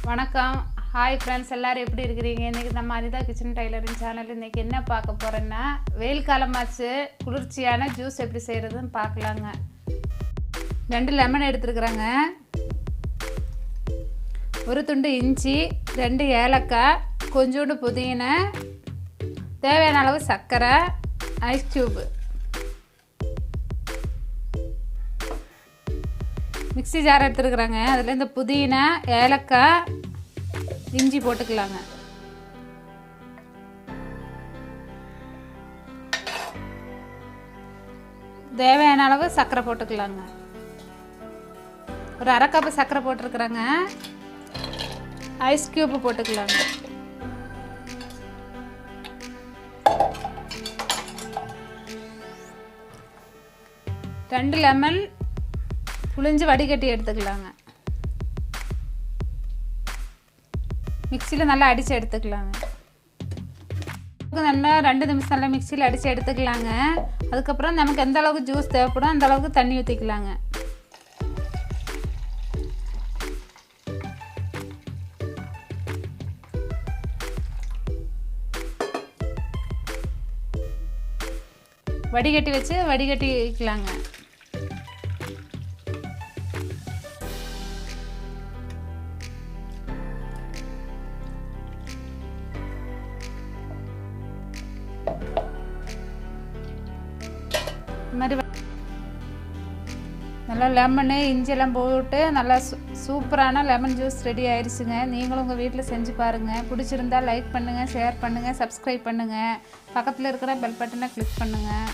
வணக்கம். Hi friends, எல்லோரும் எப்படி இருக்கிறீங்க? இன்றைக்கி நம்ம அனிதா கிச்சன் டைலரிங் சேனல் இன்றைக்கி என்ன பார்க்க போகிறேன்னா, வெயில் காலமாச்சு, குளிர்ச்சியான ஜூஸ் எப்படி செய்கிறதுன்னு பார்க்கலாங்க. 2 லெமன் எடுத்துருக்குறேங்க, ஒரு துண்டு இஞ்சி, 2 ஏலக்காய், கொஞ்சோண்டு புதினா, தேவையான அளவு சர்க்கரை, ஐஸ் க்யூபு. மிக்ஸி ஜார் எடுத்துருக்குறாங்க, அதில் இந்த புதினா, ஏலக்காய், இஞ்சி போட்டுக்கலாங்க. தேவையான அளவு சர்க்கரை போட்டுக்கலாங்க. ஒரு அரை கப்பு சர்க்கரை போட்டிருக்குறாங்க. ஐஸ் க்யூப் போட்டுக்கலாங்க. ரெண்டு லெமன் புளிஞ்சு வடிகட்டி எடுத்துக்கலாங்க. மிக்சியில் நல்லா அடித்து எடுத்துக்கலாங்க. நல்லா 2 நிமிஷம் நல்லா மிக்சியில் அடித்து எடுத்துக்கலாங்க. அதுக்கப்புறம் நமக்கு எந்த அளவுக்கு ஜூஸ் தேவைப்படும் அந்த அளவுக்கு தண்ணி ஊற்றிக்கலாங்க. வடிகட்டி வச்சு வடிகட்டிக்கலாங்க. இந்த மாதிரி நல்லா லெமனு இஞ்சியெல்லாம் போட்டு நல்லா சூப்பரான லெமன் ஜூஸ் ரெடி ஆயிடுச்சுங்க. நீங்களும் உங்கள் வீட்டில் செஞ்சு பாருங்கள். பிடிச்சிருந்தா லைக் பண்ணுங்கள், ஷேர் பண்ணுங்கள், சப்ஸ்கிரைப் பண்ணுங்கள். பக்கத்தில் இருக்கிற பெல் பட்டனை கிளிக் பண்ணுங்கள்.